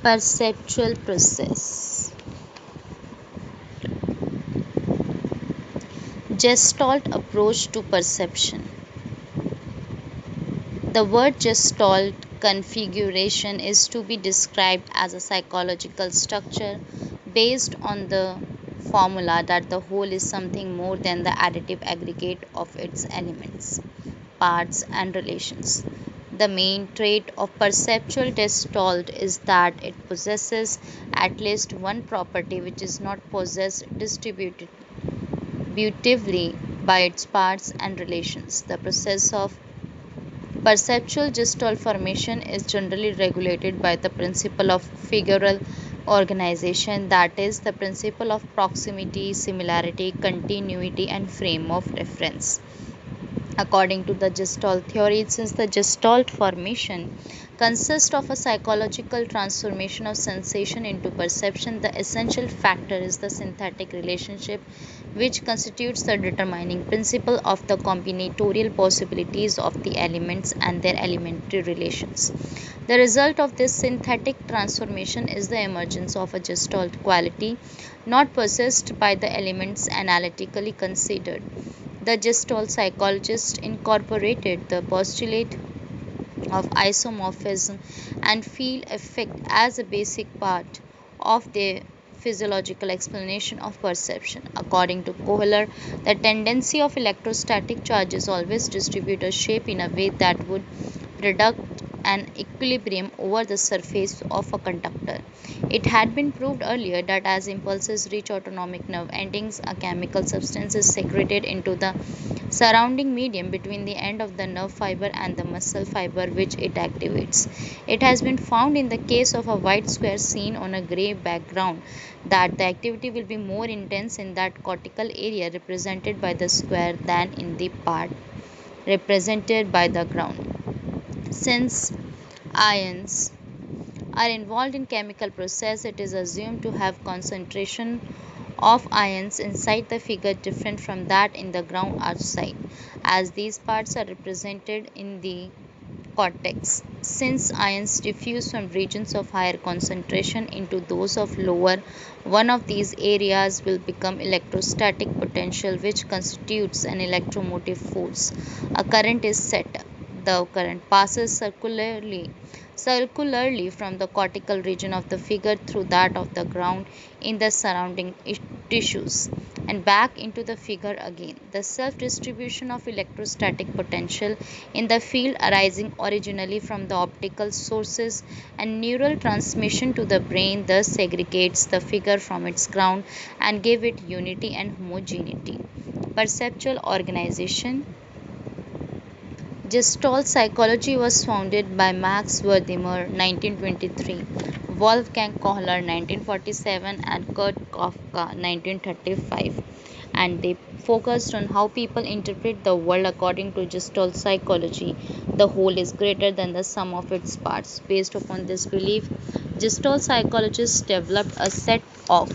Perceptual process. Gestalt approach to perception. The word Gestalt configuration is to be described as a psychological structure based on the formula that the whole is something more than the additive aggregate of its elements, parts, and relations. The main trait of perceptual gestalt is that it possesses at least one property which is not possessed distributively by its parts and relations. The process of perceptual gestalt formation is generally regulated by the principle of figural organization, that is, the principle of proximity, similarity, continuity, and frame of reference. According to the Gestalt theory, since the Gestalt formation consists of a psychological transformation of sensation into perception, the essential factor is the synthetic relationship, which constitutes the determining principle of the combinatorial possibilities of the elements and their elementary relations. The result of this synthetic transformation is the emergence of a Gestalt quality not possessed by the elements analytically considered. The Gestalt psychologists incorporated the postulate of isomorphism and field effect as a basic part of their physiological explanation of perception. According to Kohler, the tendency of electrostatic charges always distribute a shape in a way that would product an equilibrium over the surface of a conductor. It had been proved earlier that as impulses reach autonomic nerve endings, a chemical substance is secreted into the surrounding medium between the end of the nerve fiber and the muscle fiber which it activates. It has been found in the case of a white square seen on a gray background that the activity will be more intense in that cortical area represented by the square than in the part represented by the ground. Since ions are involved in chemical process, it is assumed to have concentration of ions inside the figure different from that in the ground outside, as these parts are represented in the cortex. Since ions diffuse from regions of higher concentration into those of lower, one of these areas will become electrostatic potential, which constitutes an electromotive force. A current is set. The current passes circularly from the cortical region of the figure through that of the ground in the surrounding tissues and back into the figure again. The self distribution of electrostatic potential in the field arising originally from the optical sources and neural transmission to the brain thus segregates the figure from its ground and give it unity and homogeneity. Perceptual organization. Gestalt psychology was founded by Max Wertheimer (1923), Wolfgang Kohler (1947), and Kurt Kafka (1935), and they focused on how people interpret the world according to Gestalt psychology. The whole is greater than the sum of its parts. Based upon this belief, Gestalt psychologists developed a set of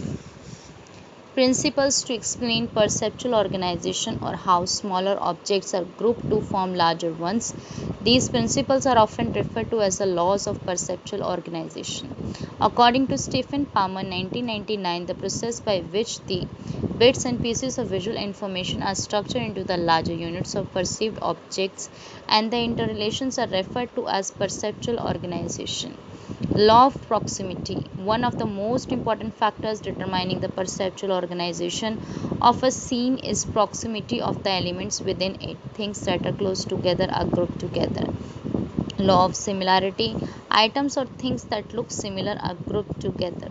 principles to explain perceptual organization or how smaller objects are grouped to form larger ones. These principles are often referred to as the laws of perceptual organization. According to Stephen Palmer 1999, the process by which the bits and pieces of visual information are structured into the larger units of perceived objects and the interrelations are referred to as perceptual organization. Law of proximity. One of the most important factors determining the perceptual organization of a scene is proximity of the elements within it. Things that are close together are grouped together. Law of similarity. Items or things that look similar are grouped together.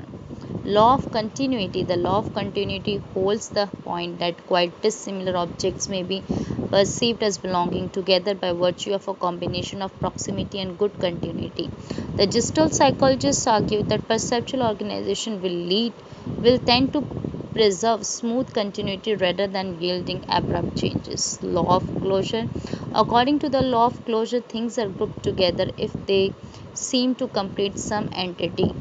Law of continuity. The law of continuity holds the point that quite dissimilar objects may be perceived as belonging together by virtue of a combination of proximity and good continuity. The Gestalt psychologists argue that perceptual organization will tend to preserve smooth continuity rather than yielding abrupt changes. Law of closure. According to the law of closure, things are grouped together if they seem to complete some entity.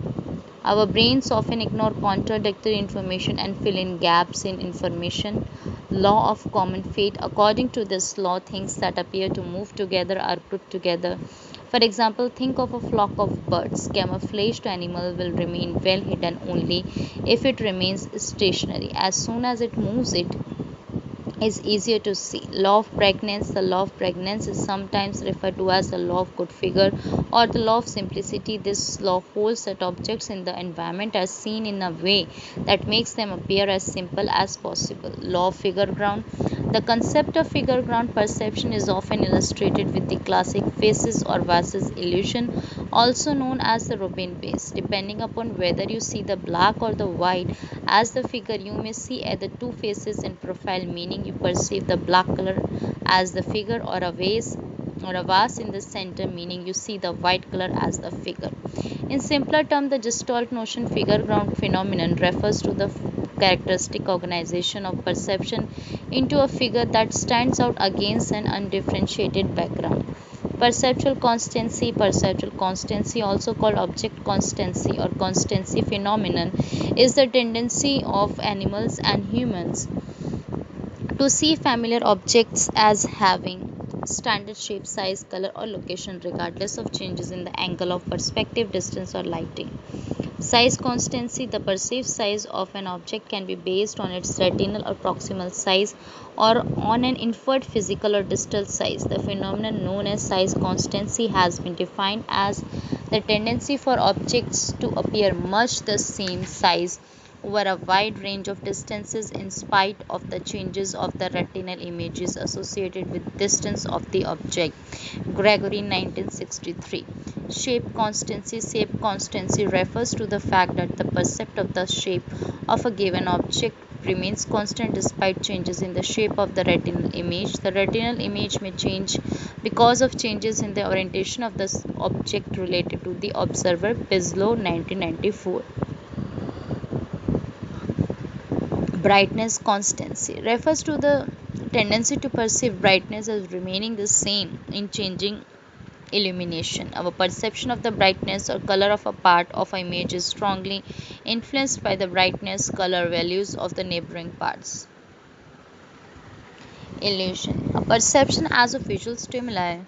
Our brains often ignore contradictory information and fill in gaps in information. law of common fate. According to this law, things that appear to move together are grouped together. For example, think of a flock of birds. Camouflaged animal will remain well hidden only if it remains stationary. As soon as it moves, it is easier to see. Law of pregnance. The law of pregnance is sometimes referred to as the law of good figure or the law of simplicity. This law holds that objects in the environment are seen in a way that makes them appear as simple as possible. Law of figure ground. The concept of figure ground perception is often illustrated with the classic faces or vases illusion, also known as the Robin base. Depending upon whether you see the black or the white as the figure, you may see either two faces in profile, meaning you perceive the black color as the figure, or a vase in the center, meaning you see the white color as the figure. In simpler terms, the Gestalt notion figure ground phenomenon refers to the characteristic organization of perception into a figure that stands out against an undifferentiated background. Perceptual constancy, also called object constancy or constancy phenomenon, is the tendency of animals and humans to see familiar objects as having standard shape, size, color, or location regardless of changes in the angle of perspective, distance, or lighting. Size constancy. The perceived size of an object can be based on its retinal or proximal size or on an inferred physical or distal size. The phenomenon known as size constancy has been defined as the tendency for objects to appear much the same size over a wide range of distances in spite of the changes of the retinal images associated with distance of the object. Gregory 1963. Shape constancy refers to the fact that the percept of the shape of a given object remains constant despite changes in the shape of the retinal image. The retinal image may change because of changes in the orientation of the object related to the observer. Bislow 1994. Brightness constancy refers to the tendency to perceive brightness as remaining the same in changing illumination. Our perception of the brightness or color of a part of an image is strongly influenced by the brightness color values of the neighboring parts. Illusion. A perception as of visual stimuli,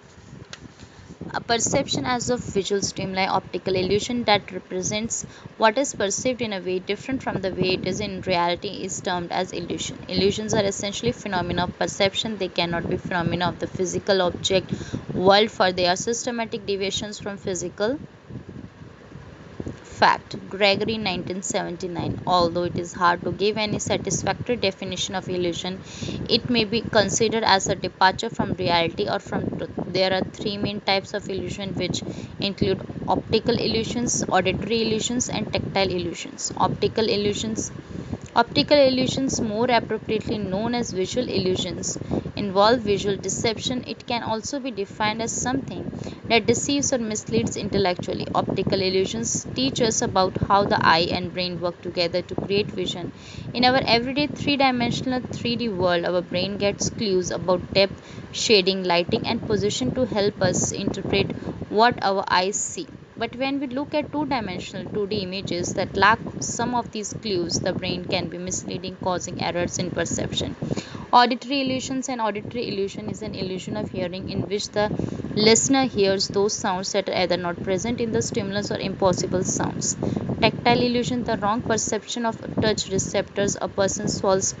optical illusion that represents what is perceived in a way different from the way it is in reality is termed as illusion. Illusions are essentially phenomena of perception. They cannot be phenomena of the physical object world, for they are systematic deviations from physical fact. Gregory 1979. Although it is hard to give any satisfactory definition of illusion, it may be considered as a departure from reality or from truth. There are three main types of illusion, which include optical illusions, auditory illusions, and tactile illusions. Optical illusions, more appropriately known as visual illusions, involve visual deception. It can also be defined as something that deceives or misleads intellectually. Optical illusions teach us about how the eye and brain work together to create vision. In our everyday three-dimensional 3D world, our brain gets clues about depth, shading, lighting, and position to help us interpret what our eyes see. But when we look at two-dimensional 2D images that lack some of these clues, the brain can be misleading, causing errors in perception. Auditory illusions. An auditory illusion is an illusion of hearing in which the listener hears those sounds that are either not present in the stimulus or impossible sounds. Tactile illusion. The wrong perception of touch receptors. A person's false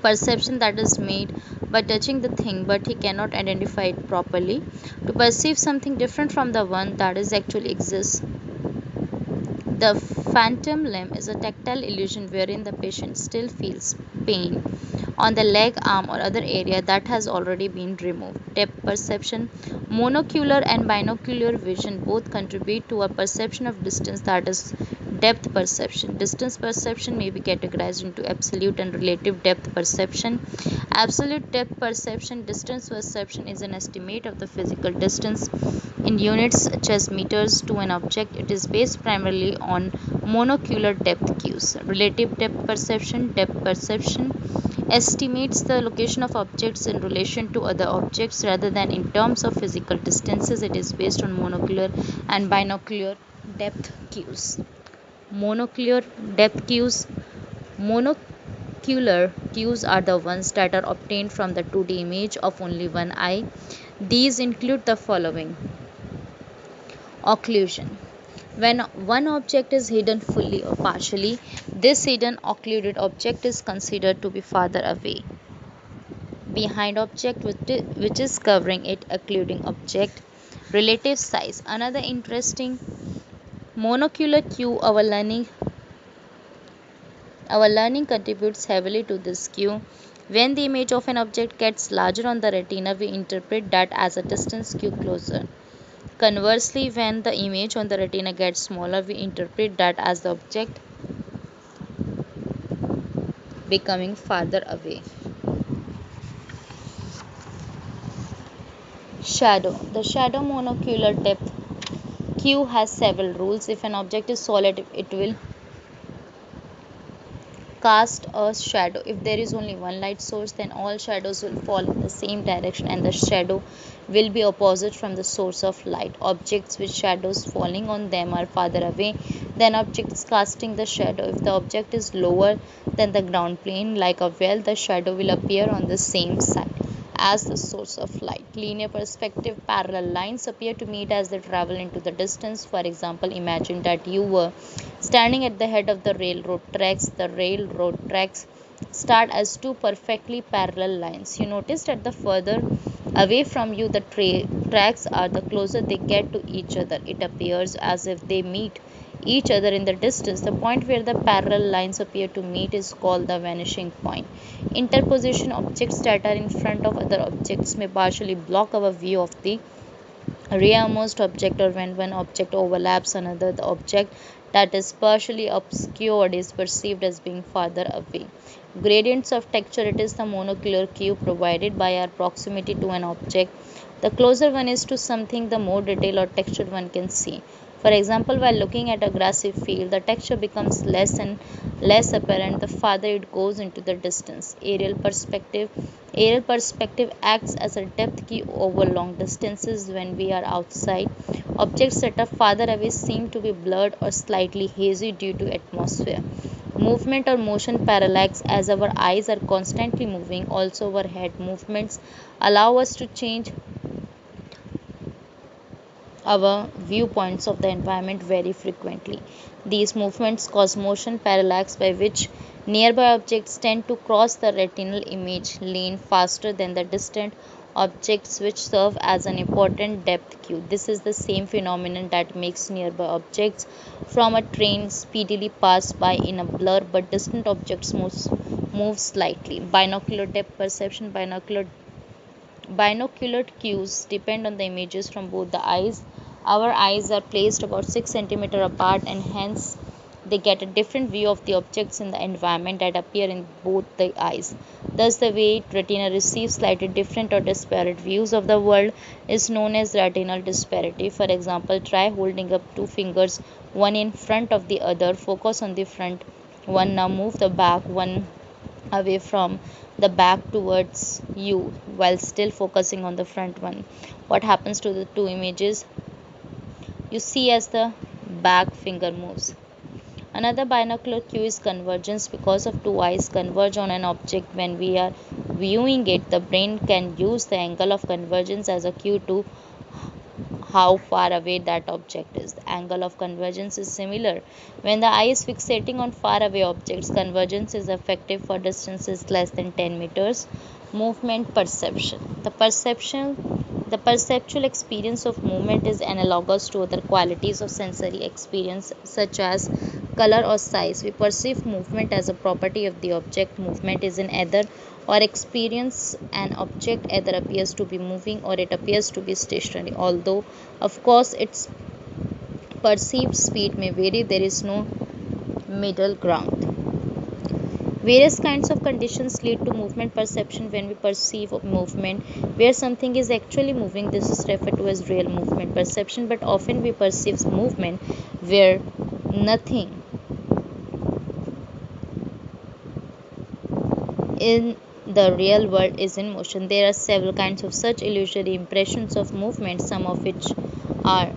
perception that is made by touching the thing, but he cannot identify it properly. To perceive something different from the one that is actually exists. The phantom limb is a tactile illusion wherein the patient still feels pain on the leg, arm, or other area that has already been removed. Depth perception. Monocular and binocular vision both contribute to a perception of distance, that is depth perception. Distance perception may be categorized into absolute and relative depth perception. Absolute depth perception. Distance perception is an estimate of the physical distance in units such as meters to an object. It is based primarily on monocular depth cues. Relative depth perception. Depth perception estimates the location of objects in relation to other objects rather than in terms of physical distances. It is based on monocular and binocular depth cues. Monocular depth cues. Monocular monocular cues are the ones that are obtained from the 2D image of only one eye. These include the following: occlusion. When one object is hidden fully or partially, this hidden occluded object is considered to be farther away behind object which is covering it, occluding object. Relative size. Another interesting monocular cue. Our learning contributes heavily to this cue. When the image of an object gets larger on the retina, we interpret that as a distance cue closer. Conversely, when the image on the retina gets smaller, we interpret that as the object becoming farther away. Shadow. The shadow monocular depth cue has several rules. If an object is solid, it will cast a shadow. If there is only one light source, then all shadows will fall in the same direction and the shadow will be opposite from the source of light. Objects with shadows falling on them are farther away than objects casting the shadow. If the object is lower than the ground plane, like a well, the shadow will appear on the same side as the source of light. Linear perspective. Parallel lines appear to meet as they travel into the distance. For example, imagine that you were standing at the head of the railroad tracks. The railroad tracks start as two perfectly parallel lines. You notice that the further away from you the tracks are, the closer they get to each other. It appears as if they meet each other in the distance. The point where the parallel lines appear to meet is called the vanishing point. Interposition. Objects that are in front of other objects may partially block our view of the rearmost object, or when one object overlaps another, the object that is partially obscured is perceived as being farther away. Gradients of texture. It is the monocular cue provided by our proximity to an object. The closer one is to something, the more detail or texture one can see. For example, while looking at a grassy field, the texture becomes less and less apparent the farther it goes into the distance. Aerial perspective. Aerial perspective acts as a depth cue over long distances. When we are outside, objects that are farther away seem to be blurred or slightly hazy due to atmosphere. Movement or motion parallax. As our eyes are constantly moving, also our head movements allow us to change our viewpoints of the environment very frequently. These movements cause motion parallax, by which nearby objects tend to cross the retinal image lane faster than the distant objects, which serve as an important depth cue. This is the same phenomenon that makes nearby objects from a train speedily pass by in a blur, but distant objects move slightly. Binocular depth perception. Binocular cues depend on the images from both the eyes. Our eyes are placed about 6 cm apart, and hence they get a different view of the objects in the environment that appear in both the eyes. Thus, the way retina receives slightly different or disparate views of the world is known as retinal disparity. For example, try holding up two fingers, one in front of the other. Focus on the front one. Now move the back one away from the back towards you while still focusing on the front one. What happens to the two images you see as the back finger moves? Another binocular cue is convergence. Because of two eyes converge on an object when we are viewing it, the brain can use the angle of convergence as a cue to how far away that object is. The angle of convergence is similar. When the eye is fixating on far away objects, convergence is effective for distances less than 10 meters. Movement perception. The perceptual experience of movement is analogous to other qualities of sensory experience such as color or size. We perceive movement as a property of the object. Movement is in either or experience an object either appears to be moving or it appears to be stationary. Although, of course, its perceived speed may vary, there is no middle ground. Various kinds of conditions lead to movement perception. When we perceive movement where something is actually moving, this is referred to as real movement perception, but often we perceive movement where nothing in the real world is in motion. There are several kinds of such illusory impressions of movement, some of which are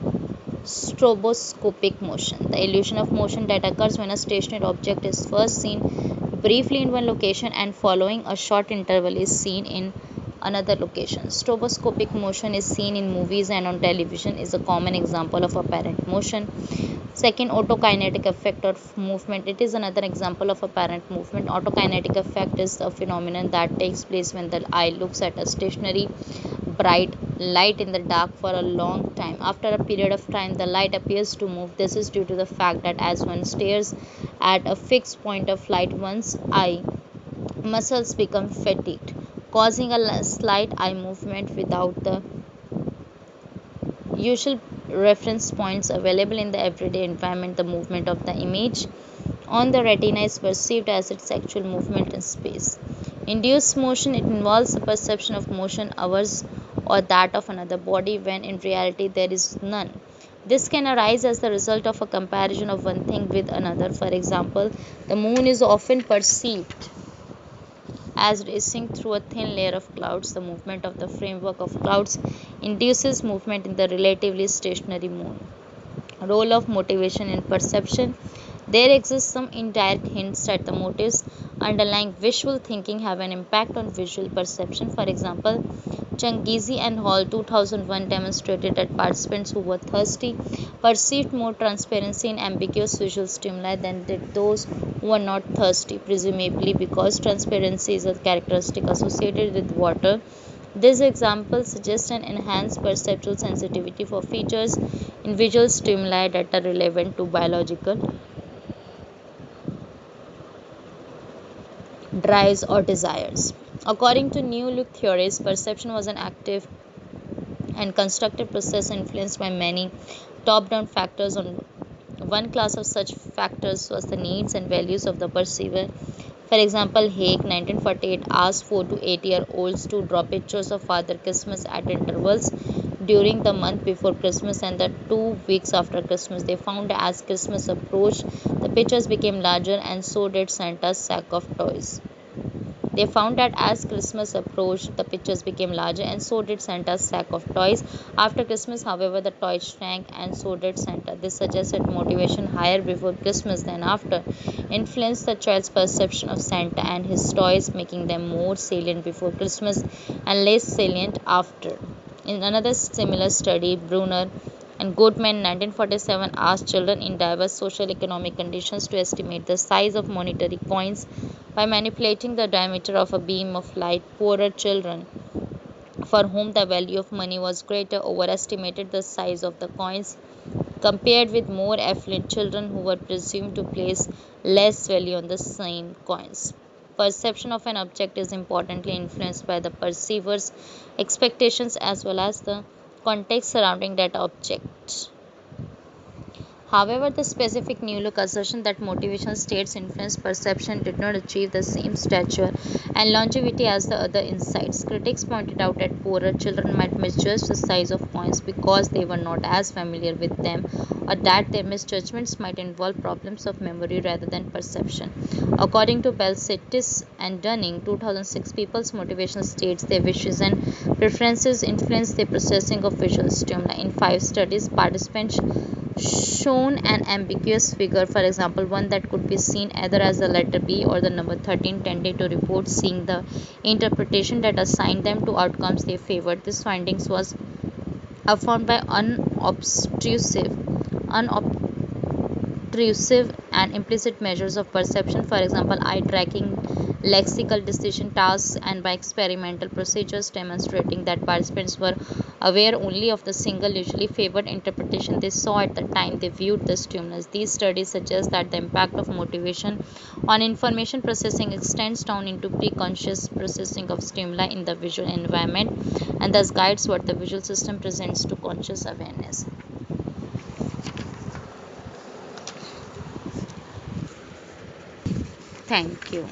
stroboscopic motion, the illusion of motion that occurs when a stationary object is first seen briefly in one location and following a short interval is seen in another location. Stroboscopic motion is seen in movies and on television is a common example of apparent motion. Second, autokinetic effect of movement. It is another example of apparent movement. Autokinetic effect is a phenomenon that takes place when the eye looks at a stationary bright light in the dark for a long time. After a period of time, the light appears to move. This is due to the fact that as one stares at a fixed point of light, one's eye muscles become fatigued, causing a slight eye movement without the usual reference points available in the everyday environment. The movement of the image on the retina is perceived as its actual movement in space. Induced motion, it involves the perception of motion ours or that of another body when in reality there is none. This can arise as the result of a comparison of one thing with another. For example, the moon is often perceived as racing through a thin layer of clouds. The movement of the framework of clouds induces movement in the relatively stationary moon. Role of motivation in perception. There exist some indirect hints that the motives underlying visual thinking have an impact on visual perception. For example, Changizi and Hall 2001 demonstrated that participants who were thirsty perceived more transparency in ambiguous visual stimuli than did those who were not thirsty, presumably because transparency is a characteristic associated with water. This example suggests an enhanced perceptual sensitivity for features in visual stimuli that are relevant to biological drives or desires. According to new look theories, perception was an active and constructive process influenced by many top down factors. On one class of such factors was the needs and values of the perceiver. For example, Haig 1948 asked 4 to 8-year-olds to draw pictures of Father Christmas at intervals during the month before Christmas and the 2 weeks after Christmas. They found as Christmas approached, the pictures became larger and so did Santa's sack of toys. They found that as Christmas approached, the pictures became larger and so did Santa's sack of toys. After Christmas, however, the toys shrank and so did Santa. This suggests that motivation higher before Christmas than after influenced the child's perception of Santa and his toys, making them more salient before Christmas and less salient after. In another similar study, Brunner and Goodman 1947 asked children in diverse social economic conditions to estimate the size of monetary coins by manipulating the diameter of a beam of light. Poorer children, for whom the value of money was greater, overestimated the size of the coins compared with more affluent children who were presumed to place less value on the same coins. Perception of an object is importantly influenced by the perceiver's expectations as well as the context surrounding that object. However, the specific New Look assertion that motivational states influence perception did not achieve the same stature and longevity as the other insights. Critics pointed out that poorer children might misjudge the size of coins because they were not as familiar with them, or that their misjudgments might involve problems of memory rather than perception. According to Belsitis and Dunning, 2006, people's motivational states, their wishes and preferences influence their processing of visual stimuli. In 5 studies, participants shown an ambiguous figure, for example, one that could be seen either as the letter B or the number 13, tended to report seeing the interpretation that assigned them to outcomes they favored. This findings was affirmed by unobtrusive and implicit measures of perception, for example, eye tracking, lexical decision tasks, and by experimental procedures demonstrating that participants were aware only of the single, usually favored interpretation they saw at the time they viewed the stimulus. These studies suggest that the impact of motivation on information processing extends down into preconscious processing of stimuli in the visual environment and thus guides what the visual system presents to conscious awareness. Thank you.